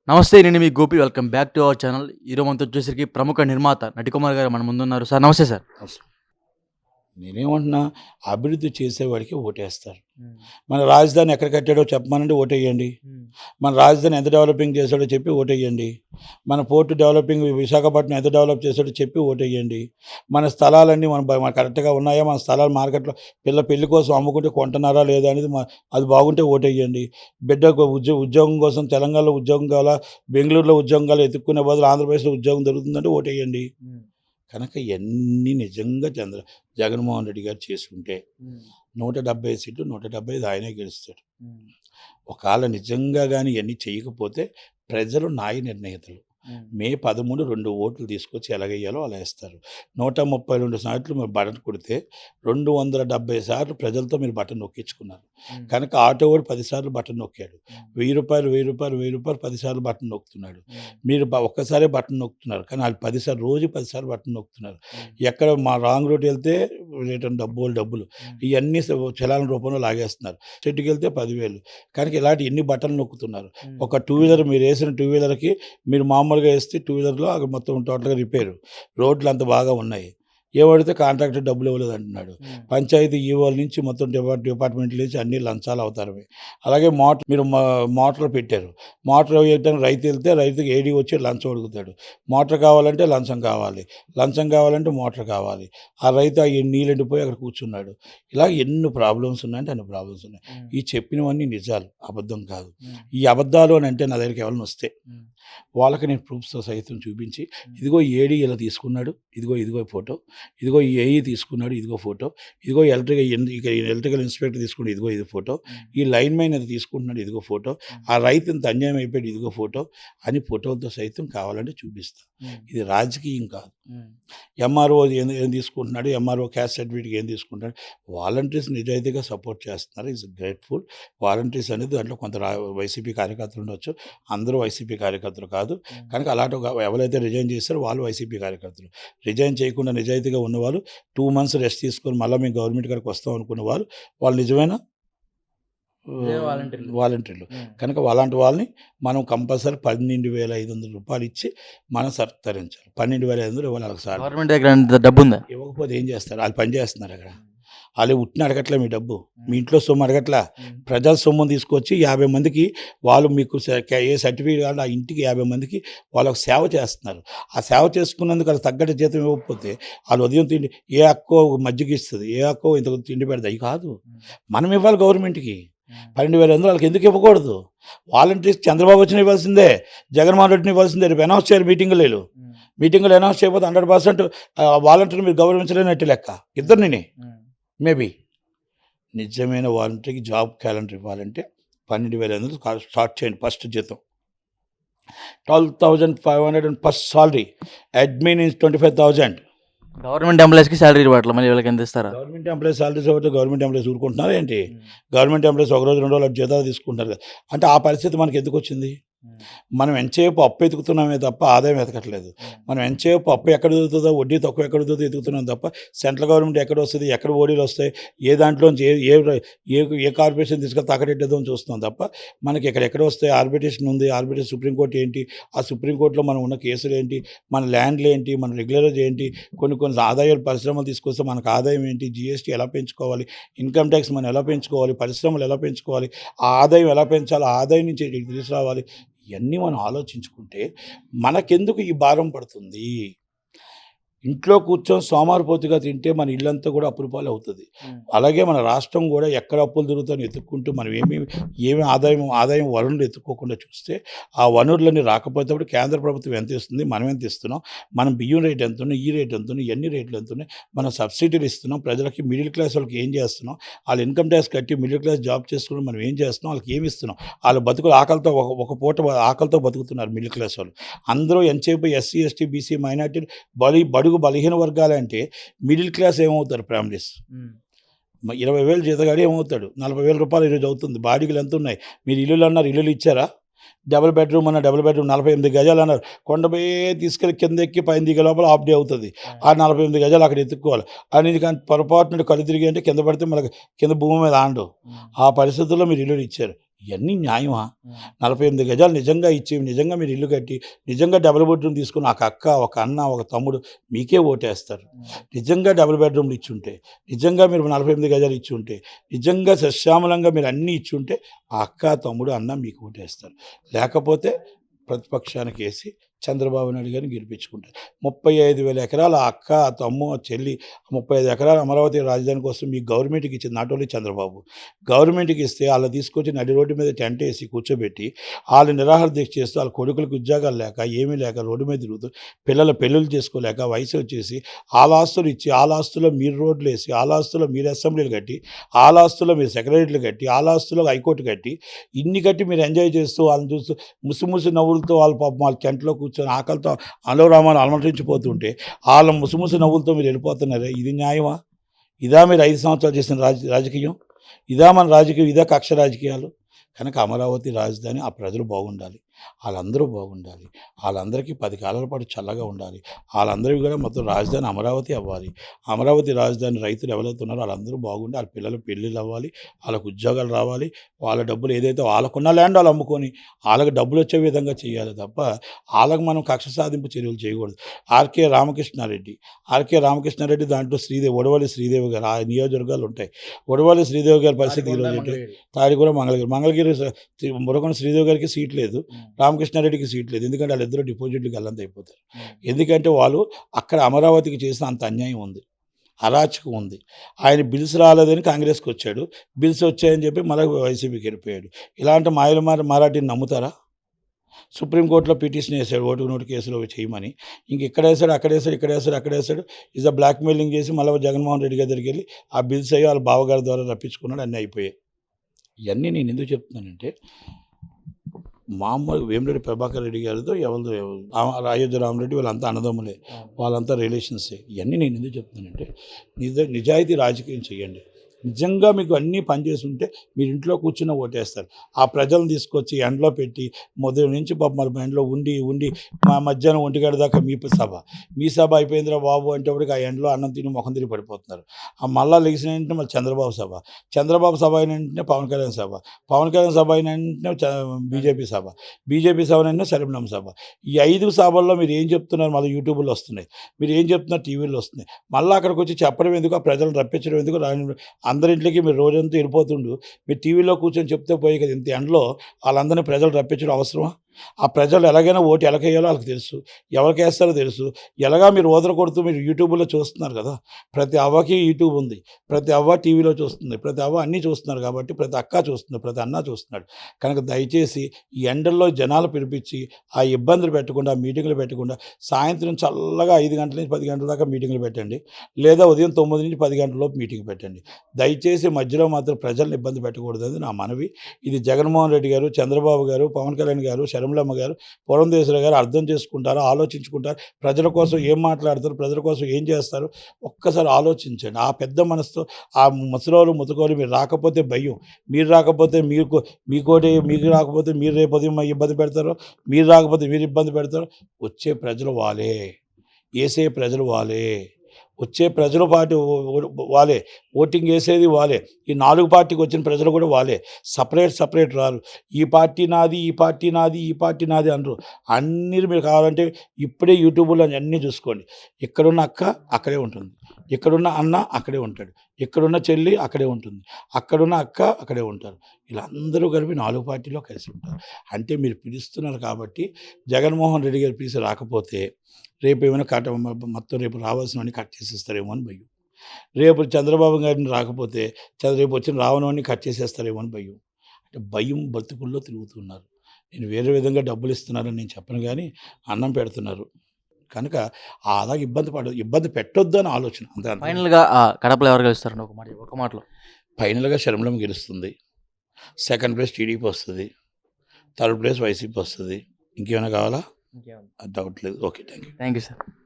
నమస్తే. నేను మీ Gopi. Welcome back to our channel. ఈరోజు మనతో వచ్చేసరికి ప్రముఖ నిర్మాత నటికుమార్ గారు మన ముందున్నారు. సార్ నమస్తే సార్. అవసరం. నేనేమంటున్నా, అభివృద్ధి చేసేవాడికి ఓటేస్తారు. హ్మ్. మన రాజధాని ఎక్కడ కట్టాడో చెప్పమనండి, ఓటేయండి. హ్మ్. మన రాజధాని ఎంత డెవలపింగ్ చేశాడో చెప్పి ఓటేయండి. మన పోర్టు డెవలపింగ్ విశాఖపట్నం ఎంత డెవలప్ చేశాడో చెప్పి ఓటేయండి. మన స్థలాలన్నీ మన కరెక్ట్గా ఉన్నాయా, మన స్థలాలు మార్కెట్లో పెళ్లి కోసం అమ్ముకుంటే కొంటున్నారా లేదా అనేది అది బాగుంటే ఓటేయండి. బిడ్డకు ఉద్యోగం కోసం తెలంగాణలో ఉద్యోగం కావాలా, బెంగళూరులో ఉద్యోగం కావాలా ఎత్తుక్కునే బదులు ఆంధ్రప్రదేశ్లో ఉద్యోగం దొరుకుతుందంటే ఓటేయండి. హ్మ్. కనుక ఇవన్నీ నిజంగా జగన్మోహన్ రెడ్డి గారు చేసుకుంటే హ్మ్. 170 సీట్లు 175 ఆయనే గెలుస్తాడు. హ్మ్. ఒకవేళ నిజంగా కానీ ఇవన్నీ చేయకపోతే ప్రజలు న్యాయ నిర్ణేతలు. హ్మ్. మే 13 2 ఓట్లు తీసుకొచ్చి ఎలాగేయాలో అలా వేస్తారు. 132 సార్లు మీరు బటన్ కొడితే 270 సార్లు ప్రజలతో మీరు బటన్ నొక్కించుకున్నారు. హ్మ్. కనుక ఆటో వాడు 10 సార్లు బటన్ నొక్కాడు. హ్మ్. రూ. 1000 10 సార్లు బటన్ నొక్కుతున్నాడు. హ్మ్. మీరు ఒక్కసారే బటన్ నొక్కుతున్నారు. కానీ వాళ్ళు 10 సార్లు రోజు 10 సార్లు బటన్ నొక్కుతున్నారు. హ్మ్. ఎక్కడ మా రాంగ్ రూట్ వెళ్తే రిటర్న్ డబ్బులు హ్మ్. ఇవన్నీ చలాన రూపంలో లాగేస్తున్నారు. చెట్టుకి వెళ్తే 10,000. కనుక ఇలాంటి ఎన్ని బటన్లు నొక్కుతున్నారు. హ్మ్. ఒక టూ వీలర్ మీరు వేసిన టూ వీలర్కి మీరు మామూలుగా వేస్తే టూ వీలర్లో అక్కడ మొత్తం టోటల్గా రిపేరు. రోడ్లు అంత బాగా ఉన్నాయి. ఏమడితే కాంట్రాక్టర్ డబ్బులు ఇవ్వలేదు అంటున్నాడు. హ్మ్. పంచాయతీ ఈవోల నుంచి మొత్తం డిపార్ట్మెంట్ల నుంచి అన్ని లంచాలు అవుతారు. అలాగే మీరు మోటార్లు పెట్టారు. మోటార్ వేయడానికి రైతు వెళ్తే రైతుకి ఏడీ వచ్చి లంచం అడుగుతాడు. మోటార్ కావాలంటే లంచం కావాలి, లంచం కావాలంటే మోటార్ కావాలి. ఆ రైతు ఆ నీళ్ళు ఎండిపోయి అక్కడ కూర్చున్నాడు. ఇలా ఎన్ని ప్రాబ్లమ్స్ ఉన్నాయంటే అన్ని ప్రాబ్లమ్స్ ఉన్నాయి. హ్మ్. ఈ చెప్పినవన్నీ నిజాలు, అబద్ధం కాదు. హ్మ్. ఈ అబద్ధాలు అని అంటే నా దగ్గరికి ఎవరైనా వస్తే హ్మ్. వాళ్ళకి నేను ప్రూఫ్స్తో సహితం చూపించి, ఇదిగో ఏడీ ఇలా తీసుకున్నాడు, ఇదిగో ఫోటో, ఇదిగో ఈ ఏఈ తీసుకున్నాడు, ఇదిగో ఫోటో, ఇదిగో ఎలక్ట్రికల్ ఇన్స్పెక్టర్ తీసుకున్నాడు, ఇదిగో ఇది ఫోటో, ఈ లైన్ మ్యాన్ అది తీసుకుంటున్నాడు, ఇదిగో ఫోటో, ఆ రైతు ఇంత అన్యాయం అయిపోయాడు, ఇదిగో ఫోటో అని ఫోటోలతో సైతం కావాలంటే చూపిస్తా. ఇది రాజకీయం కాదు. ఎంఆర్ఓ ఏం తీసుకుంటున్నాడు, ఎంఆర్ఓ క్యాస్ట్ సర్టిఫికేట్ ఏం తీసుకుంటాడు, వాలంటీర్స్ నిజాయితీగా సపోర్ట్ చేస్తున్నారు. Is grateful. వాలంటీర్స్ అనేది దాంట్లో కొంత వైసీపీ కార్యకర్తలు ఉండొచ్చు, అందరూ వైసీపీ కార్యకర్తలు కాదు. కనుక అలాంటి ఎవరైతే రిజైన్ చేస్తారో వాళ్ళు వైసీపీ కార్యకర్తలు. రిజైన్ చేయకుండా నిజాయితీగా ఉన్నవాళ్ళు 2 months రెస్ట్ తీసుకొని మళ్ళీ మేము గవర్నమెంట్ కాడికి వస్తాం అనుకున్న వాళ్ళు నిజమైన వాలంటీర్లు. కనుక అలాంటి వాళ్ళని మనం కంపల్సరీ 12,500 ఇచ్చి మనం సత్కరించాలి. 12,500 ఇవ్వాలి వాళ్ళకి సార్. గవర్నమెంట్ దగ్గర అంత డబ్బుందా? ఇవ్వకపోతే ఏం చేస్తారు? వాళ్ళు పని చేస్తున్నారు అక్కడ. వాళ్ళు ఉట్టిన అడగట్లే మీ డబ్బు, మీ ఇంట్లో సొమ్ము అడగట్లా. ప్రజల సొమ్మును తీసుకొచ్చి 50 మందికి వాళ్ళు మీకు ఏ సర్టిఫికేట్ కావాలి ఆ ఇంటికి 50 మందికి వాళ్ళకు సేవ చేస్తున్నారు. ఆ సేవ చేసుకున్నందుకు వాళ్ళు తగ్గట్టు జీతం ఇవ్వకపోతే వాళ్ళు ఉదయం తిండి ఏ అక్కో మజ్జిగ ఇస్తుంది, ఏ అక్కో ఇంత తిండి పెడతా అవి కాదు. మనం ఇవ్వాలి గవర్నమెంట్కి. 12,500 వాళ్ళకి ఎందుకు ఇవ్వకూడదు? వాలంటీర్స్ చంద్రబాబు వచ్చిన ఇవ్వాల్సిందే, జగన్మోహన్ రెడ్డిని ఇవ్వాల్సిందే. రేపు అనౌన్స్ చేయాలి మీటింగులు అనౌన్స్ చేయకపోతే 100% వాలంటీర్ మీరు గౌరవించలేనట్టు లెక్క. ఇద్దరిని మేబీ నిజమైన వాలంటీర్కి జాబ్ క్యాలెండర్ ఇవ్వాలంటే 12,500 స్టార్ట్ చేయండి. ఫస్ట్ జీతం 12,500 and first salary. Admin is 25,000. Government ఎంప్లాయీస్కి శాలరీ ఇవ్వట్లేదు, మళ్ళీ వీళ్ళకి ఎంత ఇస్తారా? గవర్నమెంట్ ఎంప్లాయీస్ సాలరీస్ ఇవ్వకపోతే గవర్నమెంట్ ఎంప్లాయీస్ ఊరుకుంటున్నారు ఏంటి? గవర్నమెంట్ ఎంప్లాయీస్ ఒక రోజు 2 రోజులు జీతాలు తీసుకుంటారు కదా. అంటే ఆ పరిస్థితి మనకి ఎందుకు వచ్చింది? మనం ఎంతసేపు అప్పు ఎతుకుతున్నామే తప్ప ఆదాయం ఎతకట్లేదు. మనం ఎంతసేపు అప్పు ఎక్కడ దొరుకుతుందో, వడ్డీ తక్కువ ఎక్కడ దొరుకుతుందో ఎతుకుతున్నాం తప్ప సెంట్రల్ గవర్నమెంట్ ఎక్కడ వస్తుంది, ఎక్కడ ఓడీలు వస్తాయి, ఏ దాంట్లోంచి ఏ కార్పొరేషన్ తీసుకెళ్తే అక్కడెట్టేదో అని చూస్తున్నాం తప్ప మనకి ఎక్కడ వస్తాయి. ఆర్బిట్రేషన్ ఉంది, ఆర్బిట్రేషన్ సుప్రీంకోర్టు ఏంటి, ఆ సుప్రీంకోర్టులో మనం ఉన్న కేసులు ఏంటి, మన ల్యాండ్లు ఏంటి, మన రెగ్యులరేజ్ ఏంటి, కొన్ని ఆదాయాలు పరిశ్రమలు తీసుకొస్తే మనకు ఆదాయం ఏంటి, జిఎస్టీ ఎలా పెంచుకోవాలి, ఇన్కమ్ ట్యాక్స్ మనం ఎలా పెంచుకోవాలి, పరిశ్రమలు ఎలా పెంచుకోవాలి, ఆ ఆదాయం ఎలా పెంచాలి, ఆ ఆదాయం నుంచి తీసుకురావాలి. ఇవన్నీ మనం ఆలోచించుకుంటే మనకెందుకు ఈ భారం పడుతుంది? ఇంట్లో కూర్చొని సోమవారపోతుగా తింటే మన ఇల్లంతా కూడా అప్పులపాలు అవుతుంది. అలాగే మన రాష్ట్రం కూడా ఎక్కడ అప్పులు దొరుకుతాయని ఎత్తుక్కుంటూ మనం ఏమి ఆదాయం వనరులు ఎత్తుక్కోకుండా చూస్తే ఆ వనరులన్నీ రాకపోతే కేంద్ర ప్రభుత్వం ఎంత ఇస్తుంది, మనం ఎంత ఇస్తున్నాం, మనం బియ్యం రేట్ ఎంత ఉన్నాయి, ఈ రేట్ ఎంత ఉన్నాయి, ఎన్ని రేట్లు ఎంత ఉన్నాయి, మనం సబ్సిడీలు ఇస్తున్నాం ప్రజలకి, మిడిల్ క్లాస్ వాళ్ళకి ఏం చేస్తున్నాం, వాళ్ళు ఇన్కమ్ ట్యాక్స్ కట్టి మిడిల్ క్లాస్ జాబ్ చేసుకుని మనం ఏం చేస్తున్నాం, వాళ్ళకి ఏమి ఇస్తున్నాం, వాళ్ళ బతుకులు ఆకలితో ఒక పూట ఆకలితో బతుకుతున్నారు మిడిల్ క్లాస్ వాళ్ళు. అందరూ ఎంతసేపు ఎస్సీ ఎస్టీ బీసీ మైనార్టీలు బలహీన వర్గాలంటే మిడిల్ క్లాస్ ఏమవుతారు? ఫ్యామిలీస్ 20,000 జీతగాడు ఏమవుతాడు? 40,000 రూపాయలు ఈరోజు అవుతుంది. బాడీలు ఎంత ఉన్నాయి? మీరు ఇల్లులు అన్నారు, ఇల్లులు ఇచ్చారా? డబుల్ బెడ్రూమ్ 48 గజాలు అన్నారు. కొండపోయి తీసుకెళ్ళి కింద ఎక్కి పైన దిగే లోపల హాఫ్ డే అవుతుంది. ఆ 48 గజాలు అక్కడ ఎత్తుక్కోవాలి. అనేది కానీ పొరపాటున కళ్ళు తిరిగి అంటే కింద పడితే మనకి కింద భూమి మీద ఆండు. ఆ పరిస్థితుల్లో మీరు ఇల్లులు ఇచ్చారు. ఇవన్నీ న్యాయమా? 48 గజాలు నిజంగా ఇచ్చి, నిజంగా మీరు ఇల్లు కట్టి, నిజంగా డబుల్ బెడ్రూమ్ తీసుకుని ఒక అక్క, ఒక అన్న, ఒక తమ్ముడు మీకే ఓటేస్తారు. నిజంగా డబుల్ బెడ్రూమ్లు ఇచ్చుంటే, నిజంగా మీరు 48 గజాలు ఇచ్చుంటే, నిజంగా సశ్యామలంగా మీరు అన్నీ ఇచ్చుంటే, ఆ అక్క, తమ్ముడు, అన్న మీకు ఓటేస్తారు. లేకపోతే ప్రతిపక్షానికి వేసి చంద్రబాబు నాయుడు గారిని గెలిపించుకుంటారు. 35,000 ఎకరాల అక్క, తమ్ము, చెల్లి 35 ఎకరాల అమరావతి రాజధాని కోసం మీ గవర్నమెంట్కి ఇచ్చింది నాట్ ఓన్లీ చంద్రబాబు. గవర్నమెంట్కి ఇస్తే వాళ్ళు తీసుకొచ్చి నడి రోడ్డు మీద టెంట్ వేసి కూర్చోబెట్టి వాళ్ళు నిరాహార దీక్ష చేస్తూ వాళ్ళ కొడుకులకు ఉద్యోగాలు లేక ఏమీ లేక రోడ్డు మీద తిరుగుతూ పిల్లల పెళ్ళిళ్ళు చేసుకోలేక వయసు వచ్చేసి వాళ్ళ ఆస్తులు ఇచ్చి వాళ్ళ ఆస్తుల్లో మీరు రోడ్లు వేసి వాళ్ళ ఆస్తుల్లో మీరు అసెంబ్లీలు కట్టి వాళ్ళ ఆస్తుల్లో మీరు సెక్రటరీలు కట్టి వాళ్ళ ఆస్తుల్లో హైకోర్టు కట్టి ఇన్ని కట్టి మీరు ఎంజాయ్ చేస్తూ వాళ్ళని చూస్తూ ముసి నవ్వులతో వాళ్ళ పాపం వాళ్ళ టెంట్లో కూర్చొని ఆకలితో అలోరామాలు అలమటించిపోతుంటే వాళ్ళ ముసి నవ్వులతో మీరు వెళ్ళిపోతున్నారే, ఇది న్యాయమా? ఇదా మీరు 5 సంవత్సరాలు చేసిన రాజకీయం? ఇదా మన రాజకీయం? ఇదా కక్ష రాజకీయాలు? కనుక అమరావతి రాజధాని ఆ ప్రజలు బాగుండాలి, వాళ్ళందరూ బాగుండాలి, వాళ్ళందరికీ 10 కాలాల పాటు చల్లగా ఉండాలి, వాళ్ళందరికీ కూడా మొత్తం రాజధాని అమరావతి అవ్వాలి. అమరావతి రాజధాని రైతులు ఎవరైతే ఉన్నారో వాళ్ళందరూ బాగుండి వాళ్ళ పిల్లలు పెళ్ళిళ్ళు అవ్వాలి, వాళ్ళకు ఉద్యోగాలు రావాలి, వాళ్ళ డబ్బులు ఏదైతే వాళ్ళకున్న ల్యాండ్ వాళ్ళు అమ్ముకొని వాళ్ళకి డబ్బులు వచ్చే విధంగా చేయాలి తప్ప వాళ్ళకి మనం కక్ష సాధింపు చర్యలు చేయకూడదు. ఆర్కే రామకృష్ణారెడ్డి దాంట్లో ఒడవల్లి శ్రీదేవి గారు ఆ నియోజకవర్గాలు ఉంటాయి. ఒడవల్లి శ్రీదేవి గారి పరిస్థితి ఈరోజు ఏంటి? తాడికొండ మంగళగిరి మురకొండ శ్రీదేవి గారికి సీట్ లేదు, రామకృష్ణారెడ్డికి సీట్ లేదు. ఎందుకంటే వాళ్ళిద్దరూ డిపాజిట్లకు గల్లంత అయిపోతారు. ఎందుకంటే వాళ్ళు అక్కడ అమరావతికి చేసిన అంత అన్యాయం ఉంది, అరాచకం ఉంది. ఆయన బిల్స్ రాలేదని కాంగ్రెస్కి వచ్చాడు, బిల్స్ వచ్చాయని చెప్పి మళ్ళీ వైసీపీకి వెళ్ళిపోయాడు. ఇలాంటి మాయల మారాటిని నమ్ముతారా? సుప్రీంకోర్టులో పిటిషన్ వేసాడు ఓటుకు నోటు కేసులో చేయమని. ఇంక ఇక్కడ వేసాడు, అక్కడ వేసాడు. ఇస్ ద బ్లాక్ మెయిలింగ్ చేసి మళ్ళీ జగన్మోహన్ రెడ్డి గారి దగ్గరికి వెళ్ళి ఆ బిల్స్ అయ్యి వాళ్ళ బావగారి ద్వారా రప్పించుకున్నాడు, అన్నీ అయిపోయాయి. ఇవన్నీ నేను ఎందుకు చెప్తున్నానంటే మామూలు వేమిరెడ్డి ప్రభాకర్ రెడ్డి గారితో అయోధ్య రామరెడ్డి వీళ్ళంతా అన్నదమ్ములే, వాళ్ళంతా రిలేషన్సే. ఇవన్నీ నేను ఎందుకు చెప్తున్నానంటే నిజాయితీ రాజకీయం చేయండి. నిజంగా మీకు అన్నీ పనిచేసి ఉంటే మీరు ఇంట్లో కూర్చున్న ఓటేస్తారు. ఆ ప్రజలను తీసుకొచ్చి ఎండలో పెట్టి మొదటి నుంచి పాపం ఎండలో ఉండి మా మధ్యాహ్నం 1 గంట దాకా మీ సభ అయిపోయిందిరా బాబు అంటేప్పటికి ఆ ఎండలో అన్నం తిని ముఖం తిరిగి పడిపోతున్నారు. ఆ మళ్ళా లెగిసిన వెంటనే మళ్ళీ చంద్రబాబు సభ అయిన వెంటనే పవన్ కళ్యాణ్ సభ అయిన వెంటనే బీజేపీ సభ అయిన శరభ్నం సభ. ఈ 5 సభల్లో మీరు ఏం చెప్తున్నారు? మళ్ళీ యూట్యూబ్లో వస్తున్నాయి, మీరు ఏం చెప్తున్నారు? టీవీలో వస్తున్నాయి. మళ్ళీ అక్కడికి వచ్చి చెప్పడం ఎందుకు? ఆ ప్రజలను రప్పించడం ఎందుకు? అందరింట్లోకి మీరు రోజంతా వెళ్ళిపోతుండు, మీరు టీవీలో కూర్చొని చెప్తే పోయి కదా ఇంత ఎండలో వాళ్ళందరినీ ప్రజలు రప్పించడం అవసరమా? ఆ ప్రజలు ఎలాగైనా ఓటు ఎలాగేయాలో వాళ్ళకి తెలుసు, ఎవరికి వేస్తారో తెలుసు. ఎలాగా మీరు ఓదర కొడుతూ మీరు యూట్యూబ్లో చూస్తున్నారు కదా, ప్రతి అవ్వకి యూట్యూబ్ ఉంది, ప్రతి అవ్వ టీవీలో చూస్తుంది, ప్రతి అవ్వ అన్నీ చూస్తున్నారు కాబట్టి ప్రతి అక్క చూస్తుంది, ప్రతి అన్న చూస్తున్నాడు. కనుక దయచేసి ఈ ఎండల్లో జనాలు పిలిపించి ఆ ఇబ్బందులు పెట్టకుండా, మీటింగులు పెట్టకుండా సాయంత్రం చల్లగా 5 గంటల నుంచి 10 గంటల దాకా మీటింగులు పెట్టండి, లేదా ఉదయం 9 నుంచి 10 గంటల లోపు మీటింగ్ పెట్టండి. దయచేసి మధ్యలో మాత్రం ప్రజలను ఇబ్బంది పెట్టకూడదు నా మనవి. ఇది జగన్మోహన్ రెడ్డి గారు, చంద్రబాబు గారు, పవన్ కళ్యాణ్ గారు, శర్మిలమ్మ గారు, పురంధేశ్వరి గారు అర్థం చేసుకుంటారు, ఆలోచించుకుంటారు. ప్రజల కోసం ఏం మాట్లాడతారు, ప్రజల కోసం ఏం చేస్తారు ఒక్కసారి ఆలోచించండి. ఆ పెద్ద మనసుతో ఆ ముతకోలు మీరు రాకపోతే భయం, మీరు రాకపోతే మీకు రాకపోతే మీరు రేపు ఇబ్బంది పెడతారు, మీరు రాకపోతే మీరు ఇబ్బంది పెడతారు. వచ్చే ప్రజలు వాళ్ళే, వేసే ప్రజలు వాళ్ళే, వచ్చే ప్రజల పార్టీ వాళ్ళే, ఓటింగ్ వేసేది వాళ్ళే. ఈ 4 పార్టీకి వచ్చిన ప్రజలు కూడా వాళ్ళే, సపరేట్ రారు. ఈ పార్టీ నాది అనరు. అన్నీ మీరు కావాలంటే ఇప్పుడే యూట్యూబ్లో అన్నీ చూసుకోండి. ఇక్కడున్న అక్క అక్కడే ఉంటుంది, ఇక్కడున్న అన్న అక్కడే ఉంటాడు, ఇక్కడున్న చెల్లి అక్కడే ఉంటుంది, అక్కడున్న అక్క అక్కడే ఉంటారు. ఇలా అందరూ కలిపి 4 పార్టీలో కలిసి ఉంటారు. అంటే మీరు పిలుస్తున్నారు కాబట్టి జగన్మోహన్ రెడ్డి గారు పిలిచి రాకపోతే రేపు ఏమైనా మొత్తం రేపు రావాల్సినవన్నీ కట్ చేసేస్తారేమో అని భయం. రేపు చంద్రబాబు గారిని రాకపోతే రేపు వచ్చిన రావణాన్ని కట్ చేసేస్తారేమో అని భయం. అంటే భయం బతుకుల్లో తిరుగుతున్నారు. నేను వేరే విధంగా డబ్బులు ఇస్తున్నారని నేను చెప్పను, కానీ అన్నం పెడుతున్నారు. కనుక అలా ఇబ్బంది పెట్టొద్దు అని ఆలోచన. అంతే. ఫైనల్గా కడపలో ఎవరు గెలుస్తారండి? ఒక మాటలో. ఫైనల్గా శర్మిలమ్మ గెలుస్తుంది, సెకండ్ ప్లేస్ టీడీపీ వస్తుంది, థర్డ్ ప్లేస్ వైసీపీ వస్తుంది. ఇంకేమైనా కావాలా? డౌట్ లేదు. Okay, thank you sir.